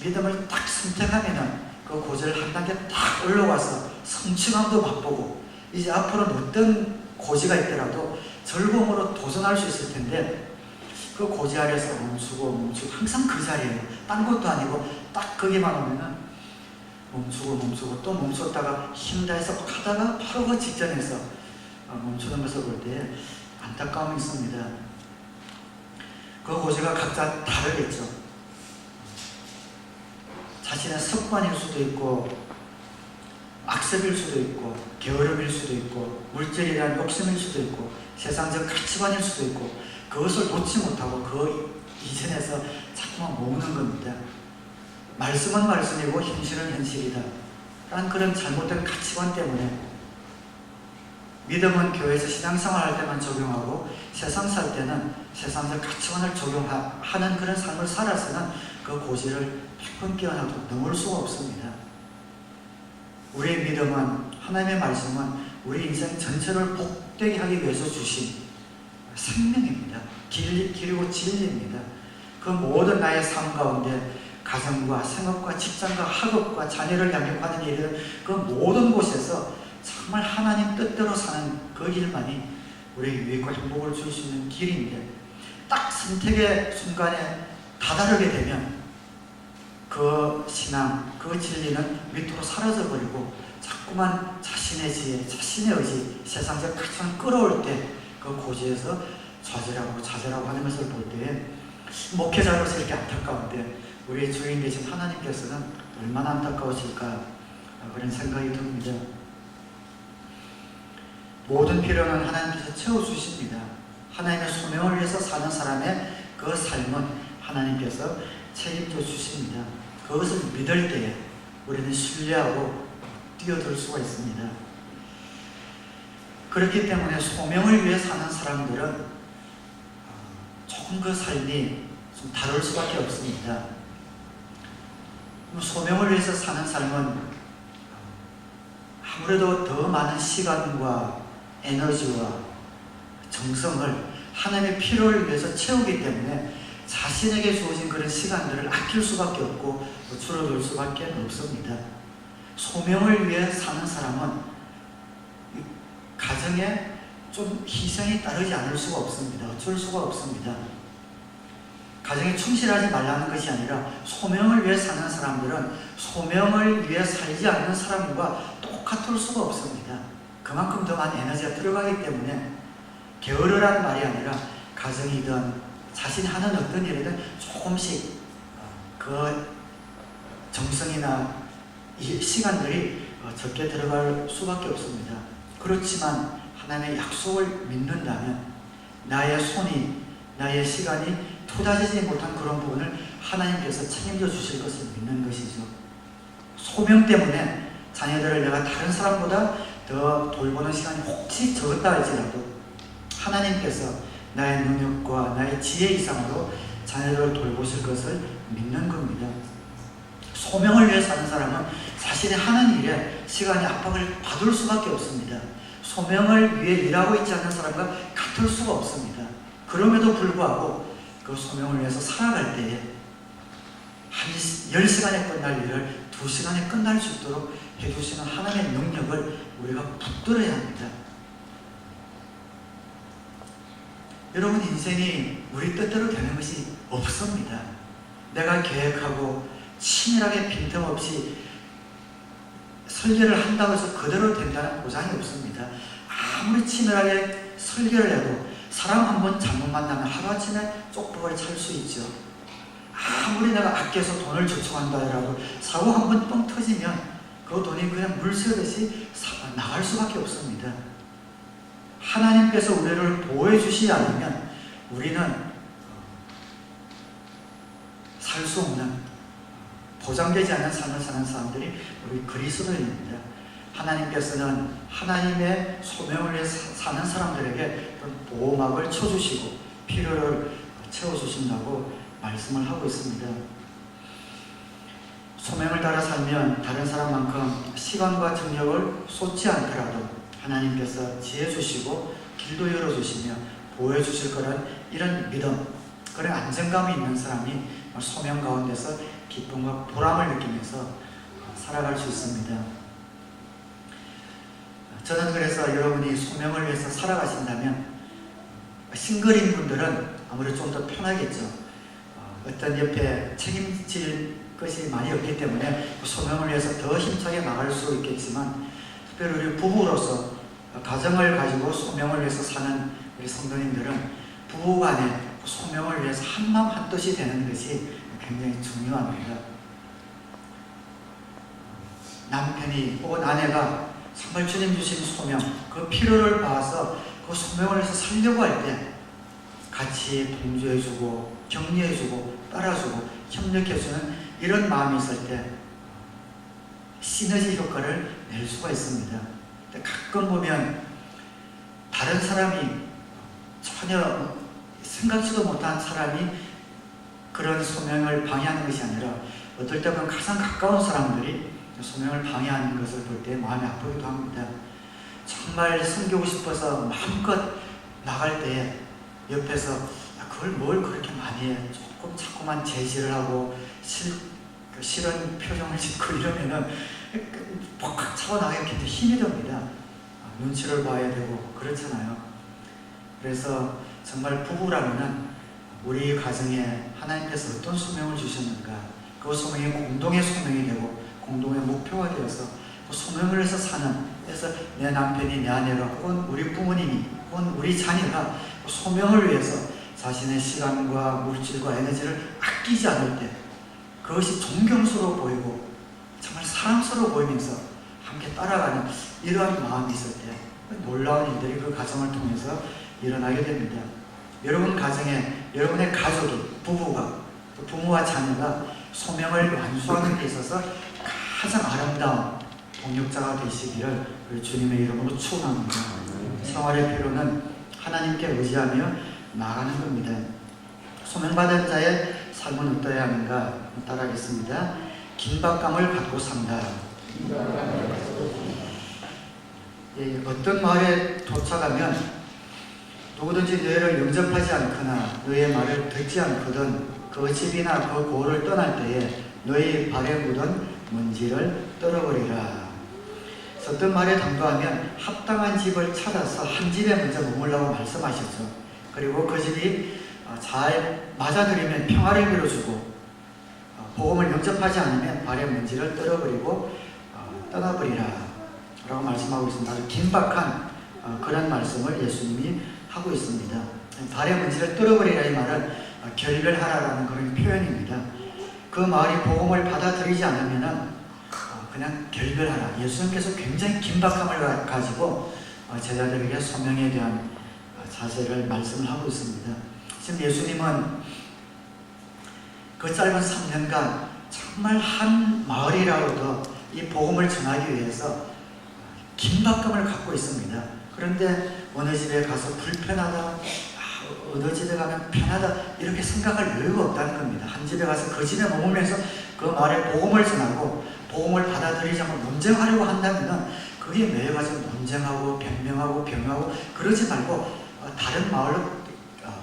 믿음을 딱 선택하면은 그 고지를 한 단계 딱 올라가서 성취감도 맛보고 이제 앞으로는 어떤 고지가 있더라도 즐거움으로 도전할 수 있을 텐데 그 고지 아래서 멈추고 항상 그 자리에요. 딴 것도 아니고 딱 거기만 오면은 멈추고 또 멈췄다가 힘다해서 하다가 바로 그 직전에서 멈추는 것을 볼 때 안타까움이 있습니다. 그 고지가 각자 다르겠죠. 자신의 습관일 수도 있고 악습일 수도 있고 게으름일 수도 있고 물질에 대한 욕심일 수도 있고 세상적 가치관일 수도 있고 그것을 놓지 못하고 그 이전에서 자꾸만 모으는 겁니다. 말씀은 말씀이고 현실은 현실이다 라는 그런 잘못된 가치관 때문에 믿음은 교회에서 신앙생활할 때만 적용하고 세상 살 때는 세상적 가치관을 적용하는 그런 삶을 살아서는 그 고지를 100번 깨어나도 넘을 수가 없습니다. 우리의 믿음은, 하나님의 말씀은 우리 인생 전체를 복되게 하기 위해서 주신 생명입니다. 길이고 진리입니다. 그 모든 나의 삶 가운데 가정과 생업과 직장과 학업과 자녀를 양육하는 일은 그 모든 곳에서 정말 하나님 뜻대로 사는 그 길만이 우리에게 유익과 행복을 줄 수 있는 길인데, 딱 선택의 순간에 다다르게 되면 그 신앙, 그 진리는 밑으로 사라져버리고 자꾸만 자신의 지혜, 자신의 의지, 세상적 가치관을 끌어올 때 그 고지에서 좌절하고 하는 것을 볼 때에 목회자로서 이렇게 안타까운데 우리 주인 되신 하나님께서는 얼마나 안타까우실까 그런 생각이 듭니다. 모든 필요는 하나님께서 채워주십니다. 하나님의 소명을 위해서 사는 사람의 그 삶은 하나님께서 책임져 주십니다. 그것을 믿을 때에 우리는 신뢰하고 뛰어들 수가 있습니다. 그렇기 때문에 소명을 위해 사는 사람들은 조금 그 삶이 좀 다를 수밖에 없습니다. 소명을 위해서 사는 삶은 아무래도 더 많은 시간과 에너지와 정성을 하나님의 필요를 위해서 채우기 때문에 자신에게 주어진 그런 시간들을 아낄 수밖에 없고 줄어들 수밖에 없습니다. 소명을 위해 사는 사람은 가정에 좀 희생이 따르지 않을 수가 없습니다. 어쩔 수가 없습니다. 가정에 충실하지 말라는 것이 아니라 소명을 위해 사는 사람들은 소명을 위해 살지 않는 사람과 똑같을 수가 없습니다. 그만큼 더 많은 에너지가 들어가기 때문에 게으르라는 말이 아니라 가정이든 자신이 하는 어떤 일이든 조금씩 그 정성이나 이 시간들이 적게 들어갈 수밖에 없습니다. 그렇지만 하나님의 약속을 믿는다면 나의 손이, 나의 시간이 토다지지 못한 그런 부분을 하나님께서 책임져 주실 것을 믿는 것이죠. 소명 때문에 자녀들을 내가 다른 사람보다 더 돌보는 시간이 혹시 적었다 할지라도 하나님께서 나의 능력과 나의 지혜 이상으로 자녀들을 돌보실 것을 믿는 겁니다. 소명을 위해 사는 사람은 자신이 하는 일에 시간의 압박을 받을 수밖에 없습니다. 소명을 위해 일하고 있지 않는 사람과 같을 수가 없습니다. 그럼에도 불구하고 그 소명을 위해서 살아갈 때에 한 10시간에 끝날 일을 2시간에 끝날 수 있도록 해주시는 하나님의 능력을 우리가 붙들어야 합니다. 여러분, 인생이 우리 뜻대로 되는 것이 없습니다. 내가 계획하고 치밀하게 빈틈없이 설계를 한다고 해서 그대로 된다는 보장이 없습니다. 아무리 치밀하게 설계를 해도 사람 한 번 잘못 만나면 하루아침에 쪽박을 찰 수 있죠. 아무리 내가 아껴서 돈을 저축한다 하더라도 사고 한 번 뻥 터지면 그 돈이 그냥 물 새듯이 나갈 수밖에 없습니다. 하나님께서 우리를 보호해 주시지 않으면 우리는 살 수 없는, 보장되지 않는 삶을 사는 사람들이 우리 그리스도인입니다. 하나님께서는 하나님의 소명을 위해 사는 사람들에게 보호막을 쳐주시고 필요를 채워주신다고 말씀을 하고 있습니다. 소명을 따라 살면 다른 사람만큼 시간과 정력을 쏟지 않더라도 하나님께서 지혜 주시고 길도 열어주시며 보호해 주실 거란 이런 믿음, 그런 안정감이 있는 사람이 소명 가운데서 기쁨과 보람을 느끼면서 살아갈 수 있습니다. 저는 그래서 여러분이 소명을 위해서 살아가신다면 싱글인 분들은 아무래도 좀 더 편하겠죠. 어떤 옆에 책임질 것이 많이 없기 때문에 소명을 위해서 더 힘차게 나갈 수 있겠지만, 특별히 우리 부부로서 가정을 가지고 소명을 위해서 사는 우리 성도님들은 부부간에 소명을 위해서 한마음 한뜻이 되는 것이 굉장히 중요합니다. 남편이 혹은 아내가 정말 주님 주신 소명, 그 필요를 봐서 그 소명을 위해서 살려고 할 때 같이 동조해주고 격려해주고 따라주고 협력해주는 이런 마음이 있을 때 시너지 효과를 낼 수가 있습니다. 가끔 보면 다른 사람이 전혀 생각지도 못한 사람이 그런 소명을 방해하는 것이 아니라 어떨 때 보면 가장 가까운 사람들이 소명을 방해하는 것을 볼 때 마음이 아프기도 합니다. 정말 섬기고 싶어서 마음껏 나갈 때에 옆에서 그걸 뭘 그렇게 많이 해, 조금 자꾸만 제지를 하고 싫은 표정을 짓고 이러면은 퍽 차고 나가기 굉장히 힘이 듭니다. 눈치를 봐야 되고 그렇잖아요. 그래서 정말 부부라면은 우리 가정에 하나님께서 어떤 소명을 주셨는가, 그 소명이 공동의 소명이 되고 공동의 목표가 되어서 그 소명을 해서 사는, 그래서 내 남편이, 내 아내가, 혹은 우리 부모님이, 혹은 우리 자녀가 그 소명을 위해서 자신의 시간과 물질과 에너지를 아끼지 않을 때 그것이 존경스러워 보이고 정말 사랑스러워 보이면서 함께 따라가는 이러한 마음이 있을 때 놀라운 일들이 그 가정을 통해서 일어나게 됩니다. 여러분 가정에 여러분의 가족이, 부부가, 또 부모와 자녀가 소명을 완수하는 데 있어서 가장 아름다운 동력자가 되시기를 우리 주님의 이름으로 축원합니다. 생활의 필요는 하나님께 의지하며 나가는 겁니다. 소명받은 자의 삶은 어떠해야 하는가 따라하겠습니다. 긴박감을 갖고 산다. 어떤 마을에 도착하면 누구든지 너희를 영접하지 않거나 너희의 말을 듣지 않거든 그 집이나 그 고을을 떠날 때에 너희 발에 묻은 먼지를 떨어버리라. 어떤 말에 당도하면 합당한 집을 찾아서 한 집에 먼저 머물라고 말씀하셨죠. 그리고 그 집이 잘 맞아들이면 평화를 빌어주고 복음을 영접하지 않으면 발에 먼지를 떨어버리고 떠나버리라 라고 말씀하고 있습니다. 아주 긴박한 그런 말씀을 예수님이 하고 있습니다. 발에 먼지를 떨어버리라 이 말은 결별하라라는 그런 표현입니다. 그 마을이 복음을 받아들이지 않으면 그냥 결별하라. 예수님께서 굉장히 긴박함을 가지고 제자들에게 소명에 대한 자세를 말씀을 하고 있습니다. 지금 예수님은 그 짧은 3년간 정말 한 마을이라도 이 복음을 전하기 위해서 긴박감을 갖고 있습니다. 그런데 어느 집에 가서 불편하다, 어느 집에 가면 편하다 이렇게 생각할 여유가 없다는 겁니다. 한 집에 가서 그 집에 머물면서 그 마을에 복음을 전하고 복음을 받아들이지 않고 논쟁하려고 한다면 그게 매일 가서 논쟁하고 변명하고 병하고 그러지 말고 다른 마을로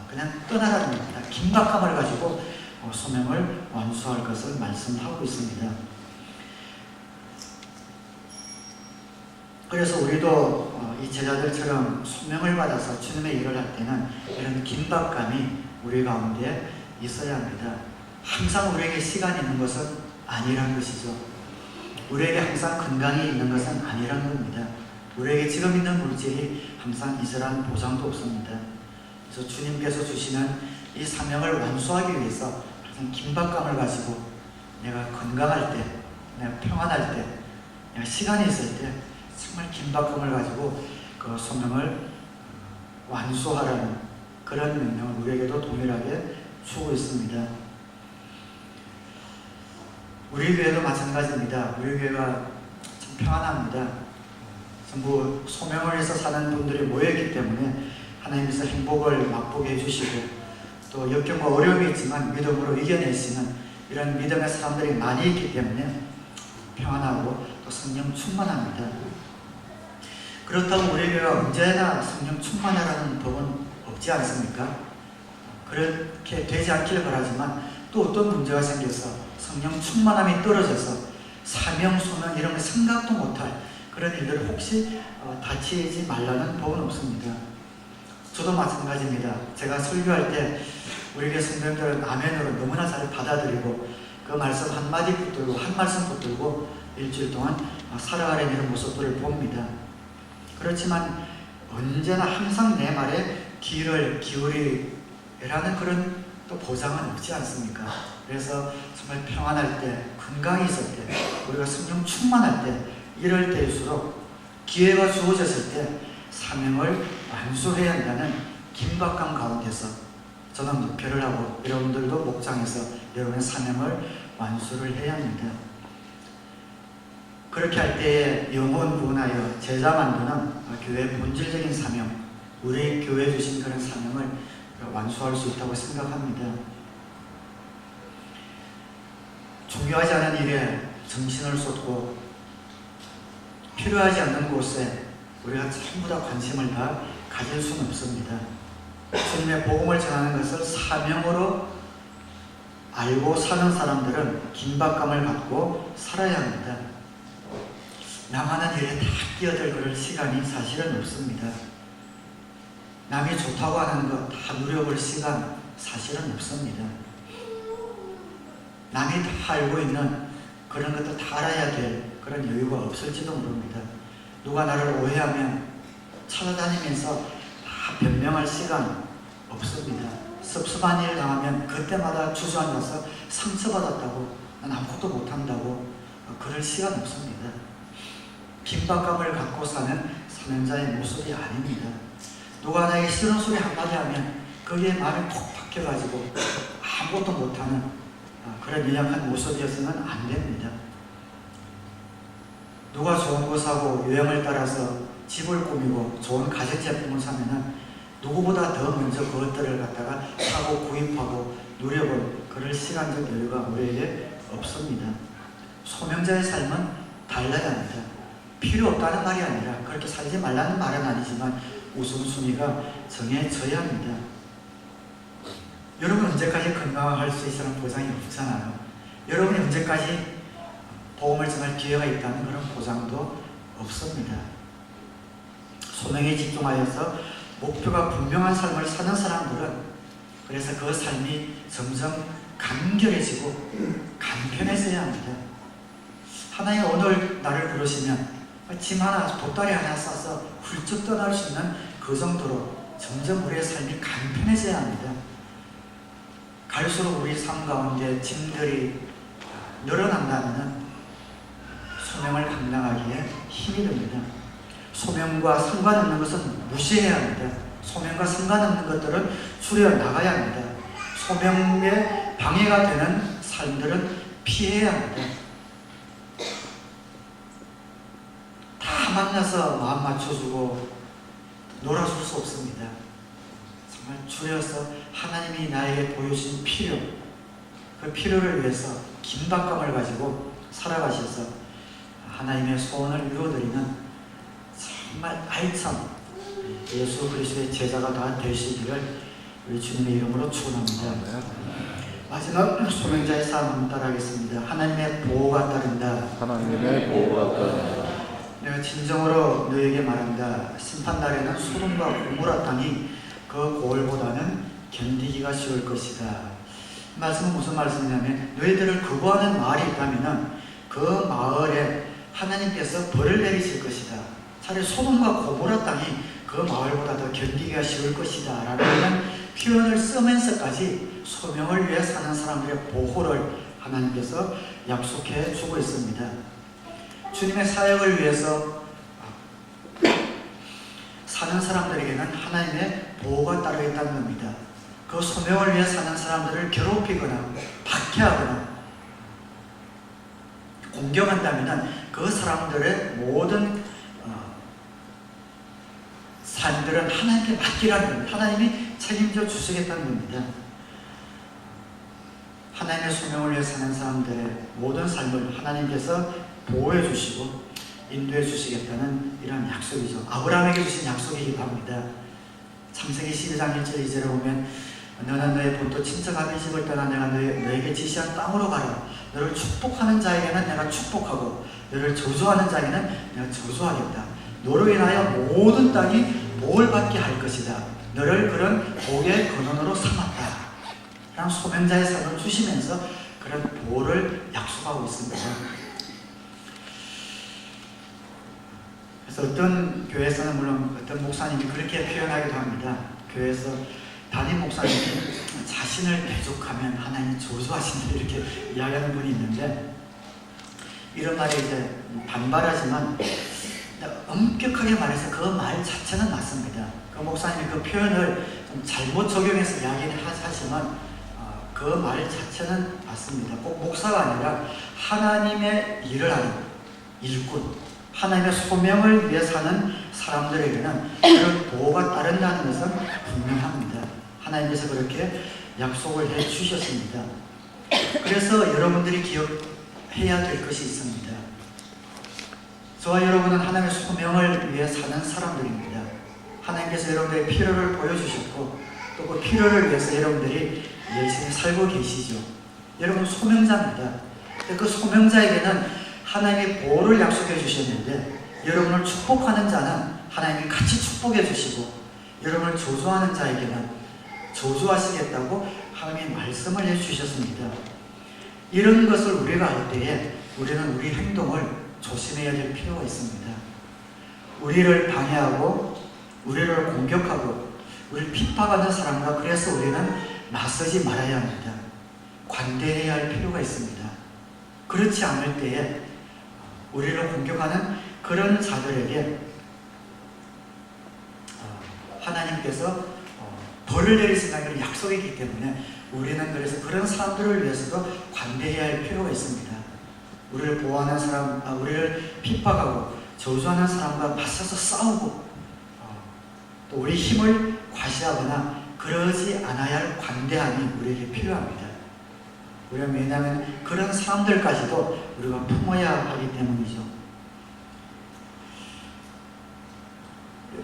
그냥 떠나라는 겁니다. 긴박감을 가지고 소명을 완수할 것을 말씀하고 있습니다. 그래서 우리도 이 제자들처럼 소명을 받아서 주님의 일을 할 때는 이런 긴박감이 우리 가운데 있어야 합니다. 항상 우리에게 시간이 있는 것은 아니란 것이죠. 우리에게 항상 건강이 있는 것은 아니란 겁니다. 우리에게 지금 있는 물질이 항상 있으라는 보장도 없습니다. 그래서 주님께서 주시는 이 사명을 완수하기 위해서 항상 긴박감을 가지고 내가 건강할 때, 내가 평안할 때, 내가 시간이 있을 때 정말 긴박감을 가지고 그 소명을 완수하라는 그런 명령을 우리에게도 동일하게 주고 있습니다. 우리 교회도 마찬가지입니다. 우리 교회가 참 평안합니다. 전부 소명을 해서 사는 분들이 모여있기 때문에 하나님께서 행복을 맛보게 해주시고 또 역경과 어려움이 있지만 믿음으로 이겨내시는 이런 믿음의 사람들이 많이 있기 때문에 평안하고 또 성령 충만합니다. 그렇다고 우리 교회가 언제나 성령 충만하라는 법은 없지 않습니까? 그렇게 되지 않기를 바라지만 또 어떤 문제가 생겨서 성령 충만함이 떨어져서 사명, 소명 이런 거 생각도 못할 그런 일들을 혹시 다치지 말라는 법은 없습니다. 저도 마찬가지입니다. 제가 설교할 때 우리 교회 성도들은 아멘으로 너무나 잘 받아들이고 그 말씀 한마디 붙들고 한 말씀 붙들고 일주일 동안 살아가는 이런 모습들을 봅니다. 그렇지만 언제나 항상 내 말에 귀를 기울이라는 그런 또 보장은 없지 않습니까? 그래서 정말 평안할 때, 건강이 있을 때, 우리가 성령 충만할 때 이럴 때일수록 기회가 주어졌을 때 사명을 완수해야 한다는 긴박감 가운데서 저는 목표를 하고 여러분들도 목장에서 여러분의 사명을 완수를 해야 합니다. 그렇게 할 때에 영혼 구원하여 제자 만드는 교회의 본질적인 사명, 우리 교회에 주신 그런 사명을 완수할 수 있다고 생각합니다. 중요하지 않은 일에 정신을 쏟고 필요하지 않는 곳에 우리가 전부 다 관심을 다 가질 수는 없습니다. 주님의 복음을 전하는 것을 사명으로 알고 사는 사람들은 긴박감을 갖고 살아야 합니다. 나만한 일에 다 끼어들 그럴 시간이 사실은 없습니다. 남이 좋다고 하는 것 다 누려볼 시간 사실은 없습니다. 남이 다 알고 있는 그런 것도 다 알아야 될 그런 여유가 없을지도 모릅니다. 누가 나를 오해하면 찾아다니면서 다 변명할 시간 없습니다. 섭섭한 일 당하면 그때마다 주저앉아서 상처받았다고 난 아무것도 못한다고 그럴 시간 없습니다. 빈박감을 갖고 사는 사명자의 모습이 아닙니다. 누가 나에게 싫은 소리 한마디 하면 거기에 마음이 콕 박혀가지고 아무것도 못하는 그런 연약한 모습이었으면 안 됩니다. 누가 좋은 거 사고 유행을 따라서 집을 꾸미고 좋은 가전제품을 사면은 누구보다 더 먼저 그것들을 갖다가 사고 구입하고 누려볼 그럴 시간적 여유가 우리에게 없습니다. 소명자의 삶은 달라야 합니다. 필요 없다는 말이 아니라 그렇게 살지 말라는 말은 아니지만 우선순위가 정해져야 합니다. 여러분 언제까지 건강할 수 있으라는 보장이 없잖아요. 여러분이 언제까지 복음을 전할 기회가 있다는 그런 보장도 없습니다. 소명에 집중하여서 목표가 분명한 삶을 사는 사람들은 그래서 그 삶이 점점 간결해지고 간편해져야 합니다. 하나님 오늘 나를 부르시면 짐 하나, 보따리 하나 싸서 훌쩍 떠날 수 있는 그 정도로 점점 우리의 삶이 간편해져야 합니다. 갈수록 우리 삶 가운데 짐들이 늘어난다면 소명을 감당하기에 힘이 듭니다. 소명과 상관없는 것은 무시해야 합니다. 소명과 상관없는 것들은 줄여나가야 합니다. 소명에 방해가 되는 삶들은 피해야 합니다. 다 만나서 마음 맞춰주고 놀아줄 수 없습니다. 정말 줄여서 하나님이 나에게 보여주신 필요, 그 필요를 위해서 긴박감을 가지고 살아가셔서 하나님의 소원을 이루어드리는 정말 알찬 예수 그리스도의 제자가 다 되시기를 우리 주님의 이름으로 축원합니다. 마지막 소명자의 삶을 따라하겠습니다. 하나님의 보호가 따른다. 하나님의 보호가 따른다. 내가 진정으로 너에게 말한다. 심판날에는 소돔과 고모라 땅이 그 고을보다는 견디기가 쉬울 것이다. 이 말씀은 무슨 말씀이냐면 너희들을 거부하는 마을이 있다면 그 마을에 하나님께서 벌을 내리실 것이다. 차라리 소돔과 고모라 땅이 그 마을보다 더 견디기가 쉬울 것이다 라는 표현을 쓰면서까지 소명을 위해 사는 사람들의 보호를 하나님께서 약속해 주고 있습니다. 주님의 사역을 위해서 사는 사람들에게는 하나님의 보호가 따로 있다는 겁니다. 그 소명을 위해 사는 사람들을 괴롭히거나 박해하거나 공경한다면 그 사람들의 모든 삶들은 하나님께 맡기라는 겁니다. 하나님이 책임져 주시겠다는 겁니다. 하나님의 소명을 위해 사는 사람들의 모든 삶을 하나님께서 보호해 주시고 인도해 주시겠다는 이런 약속이죠. 아브라함에게 주신 약속이기도 합니다. 창세기 12장 1절 2절에 보면 너는 너의 본토 친척 아비 집을 떠나 내가 너에게 지시한 땅으로 가라. 너를 축복하는 자에게는 내가 축복하고 너를 저주하는 자에게는 내가 저주하겠다. 너로 인하여 모든 땅이 복을 받게 할 것이다. 너를 그런 복의 근원으로 삼았다. 라는 소명자의 삶을 주시면서 그런 보호를 약속하고 있습니다. 그래서 어떤 교회에서는 물론 어떤 목사님이 그렇게 표현하기도 합니다. 교회에서 담임 목사님이 자신을 대적하면 하나님 저주하신다 이렇게 이야기하는 분이 있는데 이런 말이 이제 반발하지만 엄격하게 말해서 그 말 자체는 맞습니다. 그 목사님이 그 표현을 좀 잘못 적용해서 이야기를 하지만 그 말 자체는 맞습니다. 꼭 목사가 아니라 하나님의 일을 하는 일꾼, 하나님의 소명을 위해 사는 사람들에게는 그런 보호가 따른다는 것은 분명합니다. 하나님께서 그렇게 약속을 해 주셨습니다. 그래서 여러분들이 기억해야 될 것이 있습니다. 저와 여러분은 하나님의 소명을 위해 사는 사람들입니다. 하나님께서 여러분들의 필요를 보여주셨고 또 그 필요를 위해서 여러분들이 열심히 살고 계시죠. 여러분 소명자입니다. 그 소명자에게는 하나님의 보호를 약속해 주셨는데 여러분을 축복하는 자는 하나님이 같이 축복해 주시고 여러분을 저주하는 자에게는 저주하시겠다고 하나님의 말씀을 해주셨습니다. 이런 것을 우리가 알 때에 우리는 우리 행동을 조심해야 될 필요가 있습니다. 우리를 방해하고 우리를 공격하고 우리를 핍박하는 사람과 그래서 우리는 맞서지 말아야 합니다. 관대해야 할 필요가 있습니다. 그렇지 않을 때에 우리를 공격하는 그런 자들에게 하나님께서 벌을 내릴 생각이 약속이기 때문에 우리는 그래서 그런 사람들을 위해서도 관대해야 할 필요가 있습니다. 우리를 보호하는 사람, 우리를 핍박하고 저주하는 사람과 맞서서 싸우고 또 우리 힘을 과시하거나 그러지 않아야 할 관대함이 우리에게 필요합니다. 왜냐하면 그런 사람들까지도 우리가 품어야 하기 때문이죠.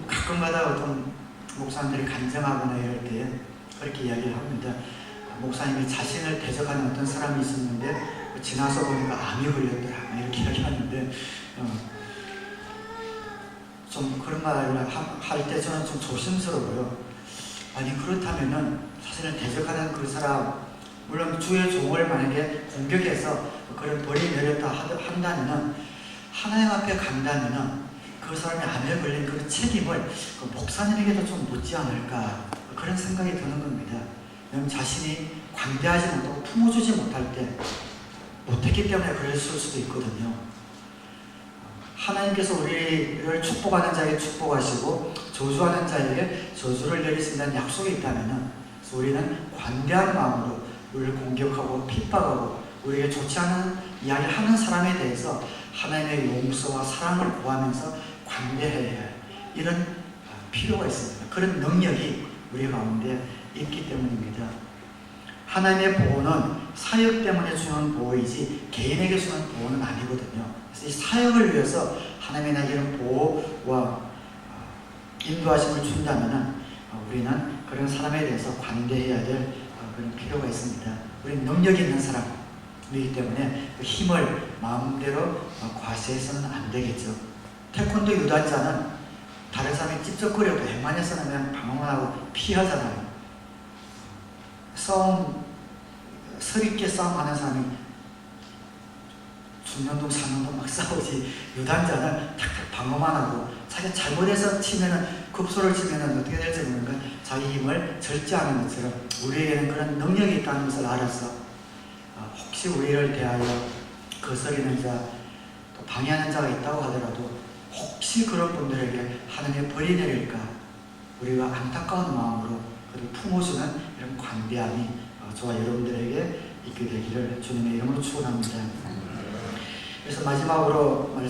가끔가다 어떤 목사님들이 간증하거나 이럴 때 그렇게 이야기를 합니다. 목사님이 자신을 대적하는 어떤 사람이 있었는데 지나서 보니까 암이 걸렸더라 이렇게 이야기하는데 좀 그런 말을 할 때 저는 좀 조심스러워요. 아니 그렇다면은 자신을 대적하는 그 사람 물론 주의 종을 만약에 공격해서 그런 벌이 내렸다 한다면은 하나님 앞에 간다면은 그 사람이 암에 걸린 그 책임을 그 목사님에게도 좀 묻지 않을까 그런 생각이 드는 겁니다. 왜냐하면 자신이 관대하지 못하고 품어주지 못할 때 못했기 때문에 그랬을 수도 있거든요. 하나님께서 우리를 축복하는 자에게 축복하시고 저주하는 자에게 저주를 내리신다는 약속이 있다면 우리는 관대한 마음으로 우리를 공격하고 핍박하고 우리에게 좋지 않은 이야기를 하는 사람에 대해서 하나님의 용서와 사랑을 구하면서 관대해야 할 이런 필요가 있습니다. 그런 능력이 우리 가운데 있기 때문입니다. 하나님의 보호는 사역 때문에 주는 보호이지 개인에게 주는 보호는 아니거든요. 그래서 이 사역을 위해서 하나님의 나 이런 보호와 인도하심을 준다면 우리는 그런 사람에 대해서 관대해야 될 그런 필요가 있습니다. 우리는 능력이 있는 사람이기 때문에 그 힘을 마음대로 과시해서는 안 되겠죠. 태권도 유단자는 다른 사람이 찝쩍거려도 웬만해서는 그냥 방어만 하고 피하잖아요. 서있게 싸움하는 사람이 중년동, 상년동 막 싸우지 유단자는 탁탁 방어만 하고 자기가 잘못해서 치면은 급소를 치면은 어떻게 될지 모르니까 자기 힘을 절제하는 것처럼 우리에게는 그런 능력이 있다는 것을 알아서 혹시 우리를 대하여 거스리는 자, 또 방해하는 자가 있다고 하더라도 혹시 그런 분들에게 하나님의 벌이 내릴까 우리가 안타까운 마음으로 그를 품어주는 이런 관대함이 저와 여러분들에게 있게 되기를 주님의 이름으로 축원합니다. 그래서 마지막으로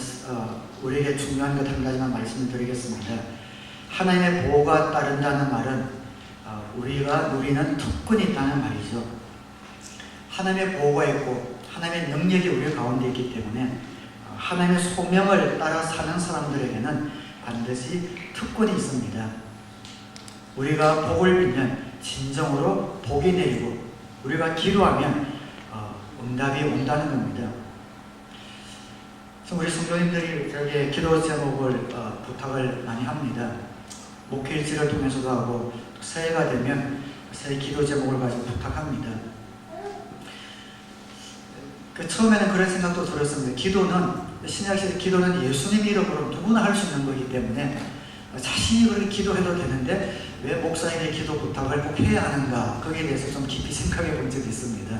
우리에게 중요한 것 한 가지만 말씀을 드리겠습니다. 하나님의 보호가 따른다는 말은 우리가 누리는 특권이 있다는 말이죠. 하나님의 보호가 있고 하나님의 능력이 우리 가운데 있기 때문에 하나님의 소명을 따라 사는 사람들에게는 반드시 특권이 있습니다. 우리가 복을 빌면 진정으로 복이 내리고 우리가 기도하면 응답이 온다는 겁니다. 우리 성도님들이 저에게 기도 제목을 부탁을 많이 합니다. 목회일지를 통해서도 하고 또 새해가 되면 새 기도 제목을 가지고 부탁합니다. 처음에는 그런 생각도 들었습니다. 신약시대 기도는 예수님 이름으로 누구나 할 수 있는 거기 때문에 자신이 그렇게 기도해도 되는데 왜 목사에게 기도 부탁을 꼭 해야 하는가 거기에 대해서 좀 깊이 생각해 본 적이 있습니다.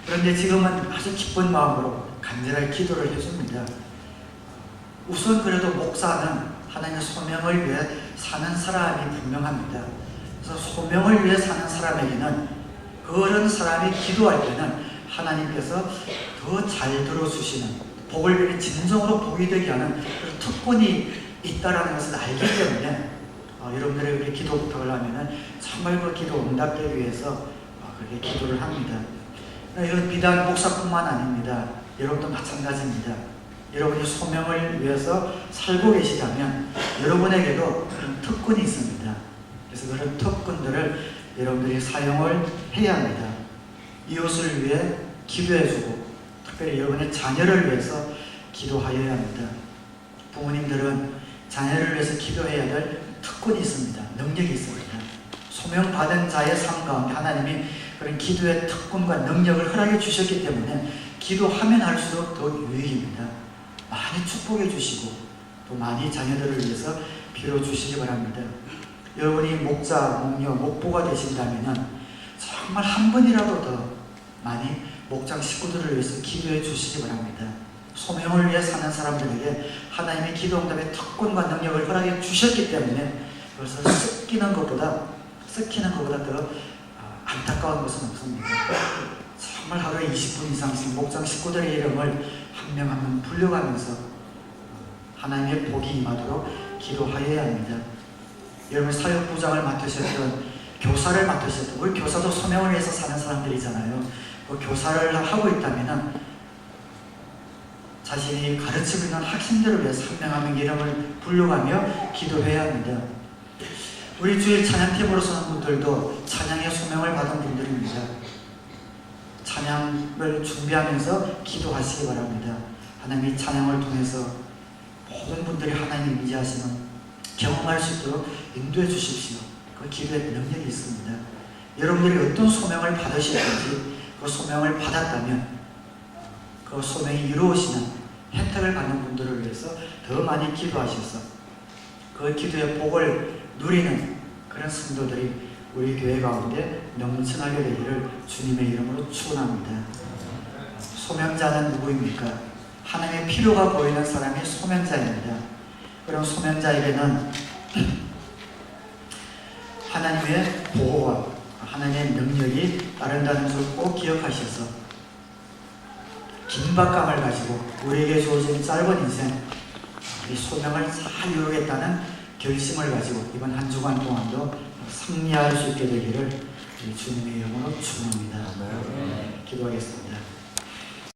그런데 지금은 아주 기쁜 마음으로 간절하게 기도를 해줍니다. 우선 그래도 목사는 하나님의 소명을 위해 사는 사람이 분명합니다. 그래서 소명을 위해 사는 사람에게는 그런 사람이 기도할 때는 하나님께서 더 잘 들어주시는 복을 빌린 진정으로 복이 되게 하는 그런 특권이 있다라는 것을 알기 때문에 여러분들의 우리 기도 부탁을 하면은 정말 그 기도 응답되기 위해서 그렇게 기도를 합니다. 이건 비단 목사뿐만 아닙니다. 여러분도 마찬가지입니다. 여러분이 소명을 위해서 살고 계시다면 여러분에게도 그런 특권이 있습니다. 그래서 그런 특권들을 여러분들이 사용을 해야 합니다. 이웃을 위해 기도해주고 특별히 여러분의 자녀를 위해서 기도하여야 합니다. 부모님들은 자녀를 위해서 기도해야 될 특권이 있습니다. 능력이 있습니다. 소명받은 자의 삶 가운데 하나님이 그런 기도의 특권과 능력을 허락해 주셨기 때문에 기도하면 할수록 더 유익입니다. 많이 축복해 주시고 또 많이 자녀들을 위해서 빌어 주시기 바랍니다. 여러분이 목자, 목녀, 목보가 되신다면 정말 한 번이라도 더 많이 목장 식구들을 위해서 기도해 주시기 바랍니다. 소명을 위해 사는 사람들에게 하나님의 기도 응답의 특권과 능력을 허락해 주셨기 때문에 그것을 섞이는 것보다 더 안타까운 것은 없습니다. 정말 하루에 20분 이상씩 목장 식구들의 이름을 한 명 한 명 불려가면서 하나님의 복이 임하도록 기도하여야 합니다. 여러분 사역부장을 맡으셨던 교사를 맡으셨던 우리 교사도 소명을 위해서 사는 사람들이잖아요. 그 교사를 하고 있다면 자신이 가르치고 있는 학생들을 위해서 한 명 한 명 이름을 불러가며 기도해야 합니다. 우리 주일 찬양팀으로 서는 분들도 찬양의 소명을 받은 분들입니다. 찬양을 준비하면서 기도하시기 바랍니다. 하나님이 찬양을 통해서 모든 분들이 하나님이 임재하시는 경험할 수 있도록 인도해 주십시오. 그 기도의 능력이 있습니다. 여러분들이 어떤 소명을 받으시든지 그 소명을 받았다면 그 소명이 이루어지는 혜택을 받는 분들을 위해서 더 많이 기도하셔서 그 기도의 복을 누리는 그런 성도들이 우리 교회 가운데 넘쳐나게 되기를 주님의 이름으로 축원합니다. 소명자는 누구입니까? 하나님의 필요가 보이는 사람이 소명자입니다. 그럼 소명자에게는 하나님의 보호와 하나님의 능력이 따른다는 것을 꼭 기억하셔서 긴박감을 가지고 우리에게 주어진 짧은 인생 이 소명을 잘 이루겠다는 결심을 가지고 이번 한 주간 동안도 승리할 수 있게 되기를 주님의 이름으로 축원합니다. 기도하겠습니다.